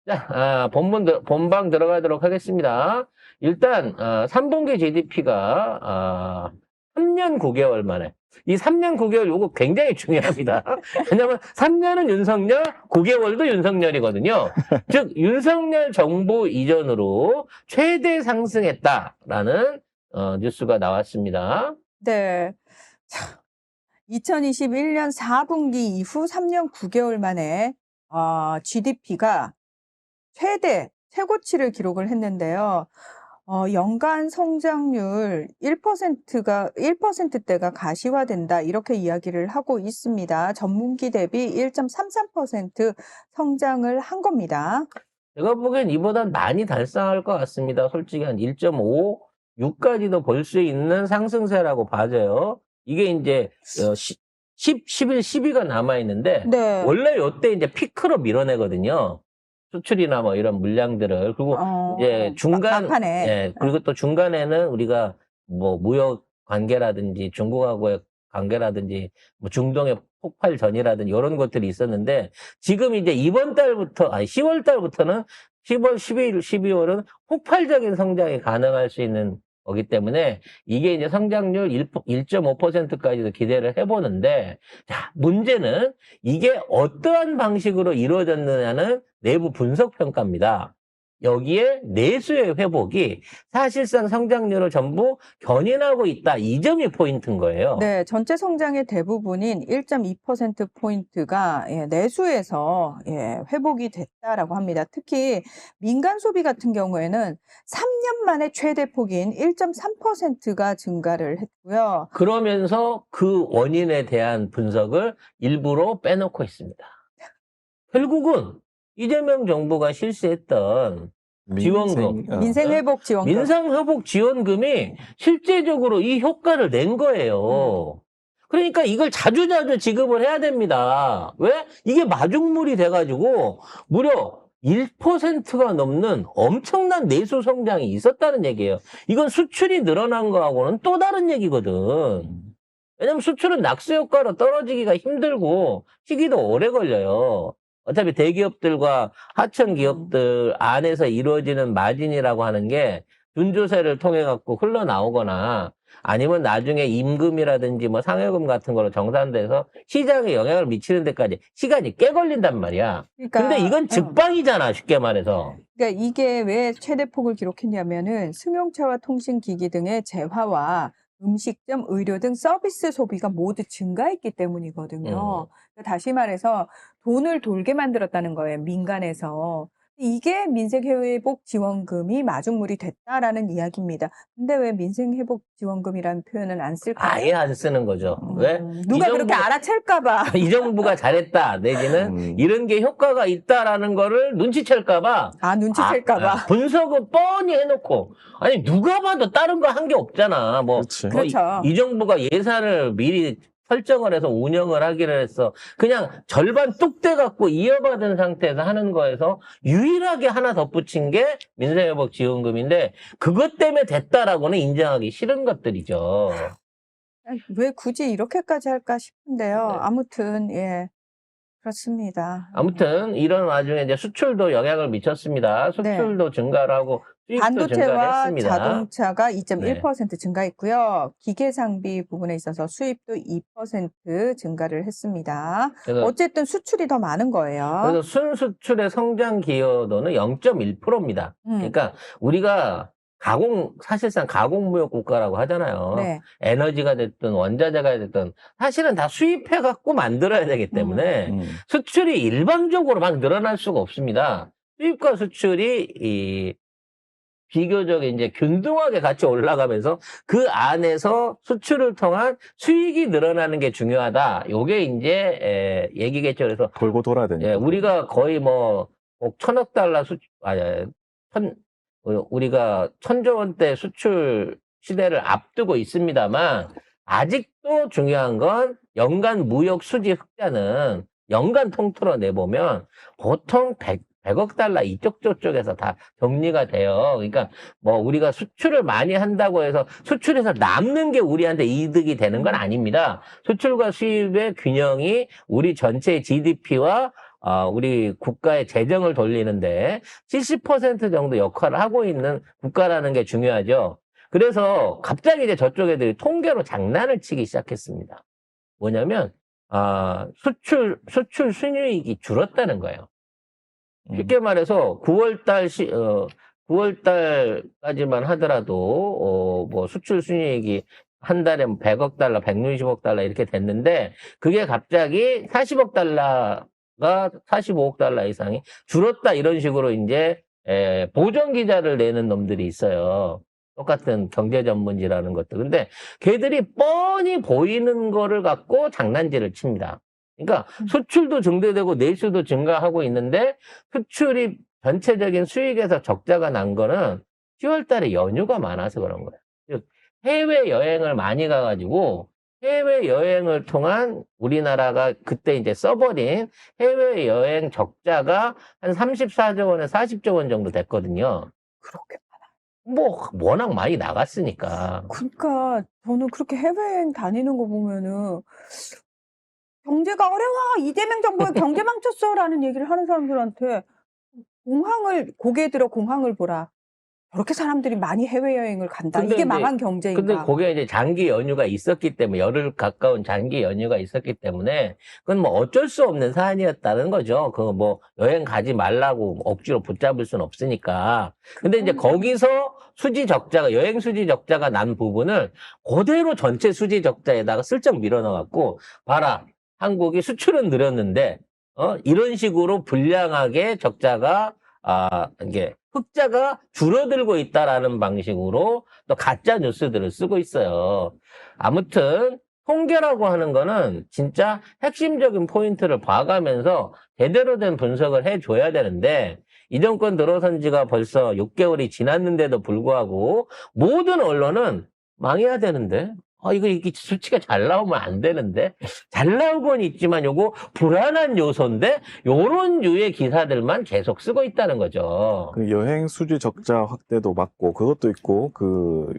자, 본방 들어가도록 하겠습니다. 일단, 3분기 GDP가, 3년 9개월 만에. 이 3년 9개월 요거 굉장히 중요합니다. 왜냐면 3년은 윤석열, 9개월도 윤석열이거든요. 즉, 윤석열 정부 이전으로 최대 상승했다라는, 뉴스가 나왔습니다. 네. 2021년 4분기 이후 3년 9개월 만에 GDP가 최고치를 기록을 했는데요. 연간 성장률 1%대가 가시화된다 이렇게 이야기를 하고 있습니다. 전분기 대비 1.33% 성장을 한 겁니다. 제가 보기엔 이보다 많이 달성할 것 같습니다. 솔직히 한 1.5, 6까지도 볼 수 있는 상승세라고 봐져요. 이게 이제 10, 11, 12가 남아있는데 네. 원래 요때 이제 피크로 밀어내거든요. 수출이나 뭐 이런 물량들을. 그리고 이제 막판에. 예, 그리고 또 중간에는 우리가 뭐 무역 관계라든지 중국하고의 관계라든지 뭐 중동의 폭발 전이라든지 이런 것들이 있었는데 지금 이제 이번 달부터, 10월 달부터는 10월, 11일, 12월은 폭발적인 성장이 가능할 수 있는 거기 때문에 이게 이제 성장률 1.5%까지도 기대를 해보는데, 자, 문제는 이게 어떠한 방식으로 이루어졌느냐는 내부 분석 평가입니다. 여기에 내수의 회복이 사실상 성장률을 전부 견인하고 있다. 이 점이 포인트인 거예요. 네, 전체 성장의 대부분인 1.2%포인트가 내수에서 회복이 됐다라고 합니다. 특히 민간 소비 같은 경우에는 3년 만에 최대폭인 1.3%가 증가를 했고요. 그러면서 그 원인에 대한 분석을 일부러 빼놓고 있습니다. 결국은 이재명 정부가 실시했던 지원금, 민생회복 지원금. 민생회복 지원금이 실제적으로 이 효과를 낸 거예요. 그러니까 이걸 자주자주 지급을 해야 됩니다. 왜? 이게 마중물이 돼가지고 무려 1%가 넘는 엄청난 내수 성장이 있었다는 얘기예요. 이건 수출이 늘어난 거하고는 또 다른 얘기거든. 왜냐면 수출은 낙수 효과로 떨어지기가 힘들고 시기도 오래 걸려요. 어차피 대기업들과 하청 기업들 안에서 이루어지는 마진이라고 하는 게 준조세를 통해 갖고 흘러나오거나 아니면 나중에 임금이라든지 뭐 상여금 같은 거로 정산돼서 시장에 영향을 미치는 데까지 시간이 꽤 걸린단 말이야. 근데 이건 즉방이잖아, 쉽게 말해서. 그러니까 이게 왜 최대폭을 기록했냐면은 승용차와 통신기기 등의 재화와 음식점, 의료 등 서비스 소비가 모두 증가했기 때문이거든요. 다시 말해서 돈을 돌게 만들었다는 거예요, 민간에서. 이게 민생회복 지원금이 마중물이 됐다라는 이야기입니다. 근데 왜 민생회복 지원금이라는 표현을 안 쓸까요? 아예 안 쓰는 거죠. 왜? 누가 그렇게 알아챌까봐. 이 정부가 잘했다 내지는 이런 게 효과가 있다라는 거를 눈치챌까봐. 눈치챌까봐. 분석을 뻔히 해놓고. 아니 누가 봐도 다른 거 한 게 없잖아. 뭐, 그렇죠. 이 정부가 예산을 미리 설정을 해서 운영을 하기로 했어. 그냥 절반 뚝 떼갖고 이어받은 상태에서 하는 거에서 유일하게 하나 덧붙인 게 민생회복 지원금인데 그것 때문에 됐다라고는 인정하기 싫은 것들이죠. 왜 굳이 이렇게까지 할까 싶은데요. 네. 아무튼 그렇습니다. 아무튼 이런 와중에 이제 수출도 영향을 미쳤습니다. 수출도 증가를 하고 수입도 증가를 반도체와 했습니다. 자동차가 2.1% 증가했고요. 기계상비 부분에 있어서 수입도 2% 증가를 했습니다. 어쨌든 수출이 더 많은 거예요. 그래서 순수출의 성장 기여도는 0.1%입니다. 그러니까 우리가 사실상 가공무역 국가라고 하잖아요. 네. 에너지가 됐든 원자재가 됐든 사실은 다 수입해갖고 만들어야 되기 때문에 수출이 일방적으로 막 늘어날 수가 없습니다. 수입과 수출이 비교적 이제 균등하게 같이 올라가면서 그 안에서 수출을 통한 수익이 늘어나는 게 중요하다. 요게 이제 얘기겠죠. 그래서 돌고 돌아야 되니까. 우리가 거의 뭐 1,000억 달러 우리가 1,000조 원대 수출 시대를 앞두고 있습니다만 아직도 중요한 건 연간 무역 수지 흑자는 연간 통틀어 내보면 보통 100억 달러 이쪽 저쪽에서 다 정리가 돼요. 그러니까 뭐 우리가 수출을 많이 한다고 해서 수출에서 남는 게 우리한테 이득이 되는 건 아닙니다. 수출과 수입의 균형이 우리 전체 GDP와 우리 국가의 재정을 돌리는데 70% 정도 역할을 하고 있는 국가라는 게 중요하죠. 그래서 갑자기 이제 저쪽 애들이 통계로 장난을 치기 시작했습니다. 뭐냐면, 수출 순이익이 줄었다는 거예요. 쉽게 말해서 9월 달까지만 하더라도 뭐 수출 순이익이 한 달에 100억 달러, 160억 달러 이렇게 됐는데 그게 갑자기 40억 달러가 45억 달러 이상이 줄었다 이런 식으로 이제 보정 기자를 내는 놈들이 있어요. 똑같은 경제 전문지라는 것도. 근데 걔들이 뻔히 보이는 거를 갖고 장난질을 칩니다. 그러니까 수출도 증대되고 내수도 증가하고 있는데 수출이 전체적인 수익에서 적자가 난 거는 10월 달에 연휴가 많아서 그런 거예요. 즉 해외여행을 많이 가가지고 해외여행을 통한 우리나라가 그때 이제 써버린 해외여행 적자가 한 34조 원에서 40조 원 정도 됐거든요. 그렇게. 뭐 워낙 많이 나갔으니까. 그러니까 저는 그렇게 해외여행 다니는 거 보면은 경제가 어려워. 이재명 정부가 경제 망쳤어라는 얘기를 하는 사람들한테 고개 들어 공항을 보라. 저렇게 사람들이 많이 해외여행을 간다. 근데 이게 이제- 망한 근데 경제인가? 그게 이제 장기 연휴가 있었기 때문에, 열흘 가까운 장기 연휴가 있었기 때문에, 그건 뭐 어쩔 수 없는 사안이었다는 거죠. 그거 뭐 여행 가지 말라고 억지로 붙잡을 수는 없으니까. 근데 이제 거기서 수지 적자가, 여행 수지 적자가 난 부분을 그대로 전체 수지 적자에다가 슬쩍 밀어넣어갖고, 봐라. 한국이 수출은 늘었는데, 이런 식으로 불량하게 적자가, 이게 흑자가 줄어들고 있다라는 방식으로 또 가짜 뉴스들을 쓰고 있어요. 아무튼 통계라고 하는 거는 진짜 핵심적인 포인트를 봐가면서 제대로 된 분석을 해줘야 되는데 이 정권 들어선 지가 벌써 6개월이 지났는데도 불구하고 모든 언론은 망해야 되는데 이게 수치가 잘 나오면 안 되는데 잘 나오곤 있지만 요거 불안한 요소인데 요런 류의 기사들만 계속 쓰고 있다는 거죠. 그 여행 수지 적자 확대도 맞고 그것도 있고 그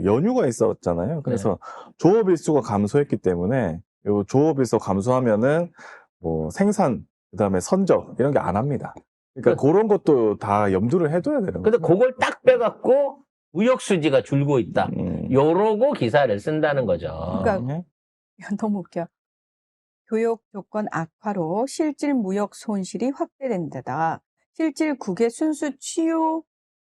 연휴가 있었잖아요. 그래서 조업 일수가 감소했기 때문에 요 조업 일수 감소하면은 뭐 생산 그다음에 선적 이런 게 안 합니다. 그러니까 그런 것도 다 염두를 해둬야 되는 근데 거죠. 그걸 딱 빼갖고 무역 수지가 줄고 있다. 요러고 기사를 쓴다는 거죠. 그러니까 네. 이건 너무 웃겨. 교역 조건 악화로 실질 무역 손실이 확대된다. 실질 국외 순수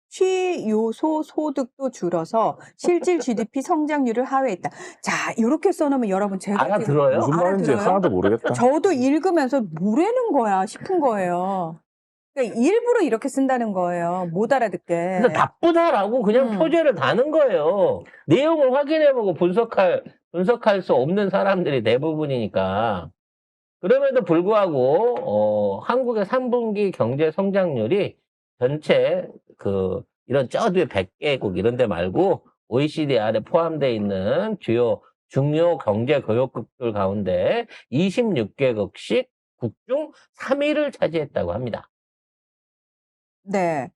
취요소 소득도 줄어서 실질 GDP 성장률을 하회했다. 자, 이렇게 써놓으면 여러분 제가 지금 알아들어요? 무슨 말인지 알아들어요? 하나도 모르겠다. 저도 읽으면서 뭐라는 거야 싶은 거예요. 그러니까 일부러 이렇게 쓴다는 거예요. 못 알아듣게. 그래서 나쁘다라고 그냥 음. 표제를 다는 거예요. 내용을 확인해보고 분석할 수 없는 사람들이 대부분이니까. 그럼에도 불구하고, 한국의 3분기 경제 성장률이 전체 이런 저뒤에 100개국 이런 데 말고 OECD 안에 포함되어 있는 주요 중요 경제 교역국들 가운데 26개국씩 국중 3위를 차지했다고 합니다. 네.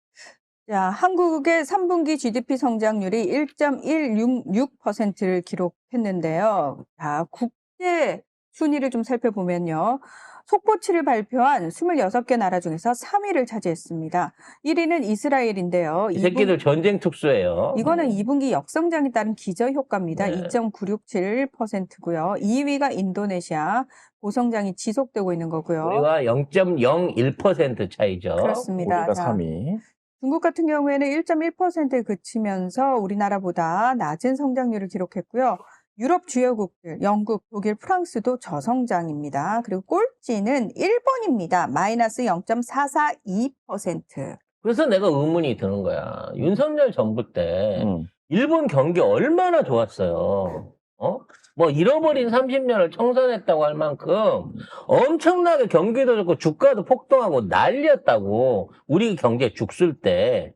자, 한국의 3분기 GDP 성장률이 1.166%를 기록했는데요. 자, 국제 순위를 좀 살펴보면요. 속보치를 발표한 26개 나라 중에서 3위를 차지했습니다. 1위는 이스라엘인데요. 이 새끼들 전쟁 특수예요. 이거는 2분기 역성장에 따른 기저효과입니다. 네. 2.967%고요. 2위가 인도네시아, 고성장이 지속되고 있는 거고요. 우리가 0.01% 차이죠. 그렇습니다. 우리가 자, 3위. 중국 같은 경우에는 1.1%에 그치면서 우리나라보다 낮은 성장률을 기록했고요. 유럽 주요국들, 영국, 독일, 프랑스도 저성장입니다. 그리고 꼴찌는 일본입니다. 마이너스 0.442%. 그래서 내가 의문이 드는 거야. 윤석열 정부 때 음. 일본 경기 얼마나 좋았어요. 뭐 잃어버린 30년을 청산했다고 할 만큼 엄청나게 경기도 좋고 주가도 폭등하고 난리였다고. 우리 경제 죽을 때.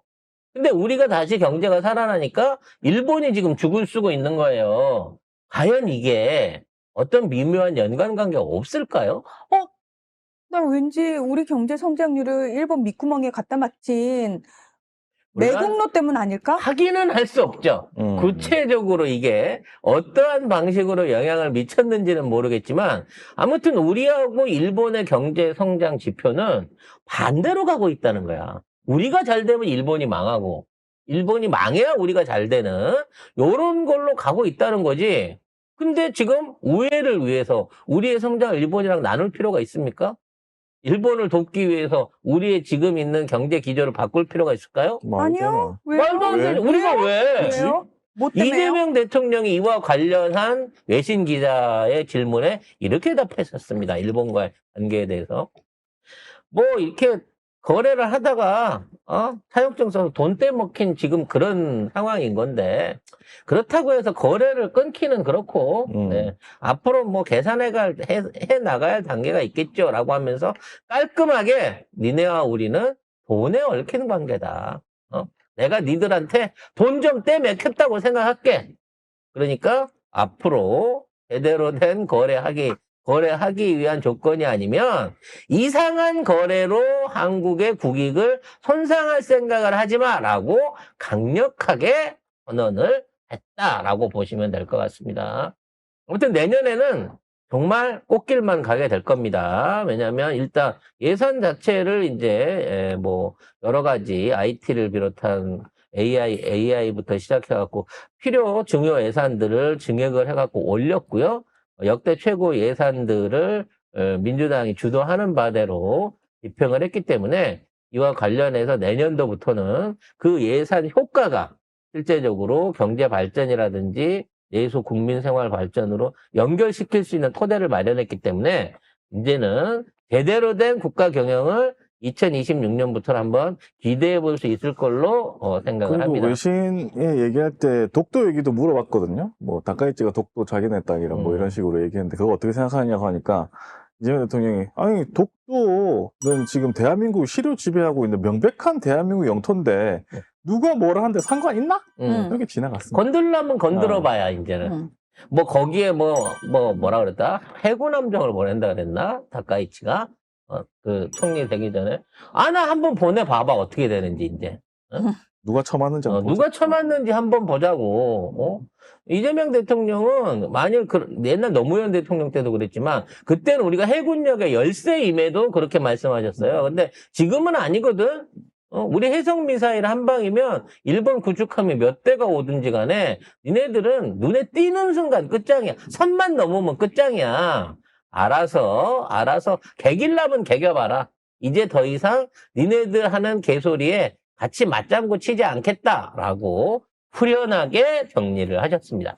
근데 우리가 다시 경제가 살아나니까 일본이 지금 죽을 쓰고 있는 거예요. 과연 이게 어떤 미묘한 연관관계가 없을까요? 나 왠지 우리 경제 성장률을 일본 밑구멍에 갖다 맞힌 우리가 내국노 때문 아닐까? 확인은 할 수 없죠. 구체적으로 이게 어떠한 방식으로 영향을 미쳤는지는 모르겠지만 아무튼 우리하고 일본의 경제 성장 지표는 반대로 가고 있다는 거야. 우리가 잘 되면 일본이 망하고 일본이 망해야 우리가 잘 되는 요런 걸로 가고 있다는 거지. 근데 지금 우회를 위해서 우리의 성장을 일본이랑 나눌 필요가 있습니까? 일본을 돕기 위해서 우리의 지금 있는 경제 기조를 바꿀 필요가 있을까요? 아니요. 왜요? 말도 안 되지. 우리가 왜? 왜요? 뭐 때문에요? 이재명 대통령이 이와 관련한 외신 기자의 질문에 이렇게 답했었습니다. 일본과의 관계에 대해서. 뭐 이렇게 거래를 하다가 사육증 써서 돈 떼먹힌 지금 그런 상황인 건데 그렇다고 해서 거래를 끊기는 그렇고 네. 앞으로 뭐 해 나가야 할 단계가 있겠죠라고 하면서 깔끔하게 니네와 우리는 돈에 얽힌 관계다. 내가 니들한테 돈 좀 떼먹혔다고 생각할게. 그러니까 앞으로 제대로 된 거래하기 위한 조건이 아니면 이상한 거래로 한국의 국익을 손상할 생각을 하지 마라고 강력하게 선언을 했다라고 보시면 될 것 같습니다. 아무튼 내년에는 정말 꽃길만 가게 될 겁니다. 왜냐하면 일단 예산 자체를 이제 뭐 여러 가지 IT를 비롯한 AI부터 시작해갖고 중요 예산들을 증액을 해갖고 올렸고요. 역대 최고 예산들을 민주당이 주도하는 바대로 집행을 했기 때문에 이와 관련해서 내년도부터는 그 예산 효과가 실제적으로 경제 발전이라든지 내수 국민 생활 발전으로 연결시킬 수 있는 토대를 마련했기 때문에 이제는 제대로 된 국가 경영을 2026년부터 한번 기대해 볼 수 있을 걸로 생각을 그리고 합니다. 외신에 얘기할 때 독도 얘기도 물어봤거든요. 뭐 다카이치가 독도 자기네 땅이랑 뭐 이런 식으로 얘기했는데 그거 어떻게 생각하냐고 하니까 이재명 대통령이 아니 독도는 지금 대한민국이 시로 지배하고 있는 명백한 대한민국 영토인데 누가 뭐라 하는데 상관 있나? 이렇게 지나갔습니다. 건들려면 건들어봐야 이제는. 뭐 거기에 뭐라 그랬다? 해군함정을 보낸다 그랬나? 다카이치가 그 총리 되기 전에 나 한번 보내봐봐 어떻게 되는지 이제. 누가 처맞는지 한번 누가 보자. 처맞는지 한번 보자고. 이재명 대통령은 만일 옛날 노무현 대통령 때도 그랬지만 그때는 우리가 해군력의 열세임에도 그렇게 말씀하셨어요. 근데 지금은 아니거든. 우리 해성미사일 한 방이면 일본 구축함이 몇 대가 오든지 간에 니네들은 눈에 띄는 순간 끝장이야. 선만 넘으면 끝장이야. 알아서 개길라면 개겨봐라. 이제 더 이상 니네들 하는 개소리에 같이 맞장구 치지 않겠다라고 후련하게 정리를 하셨습니다.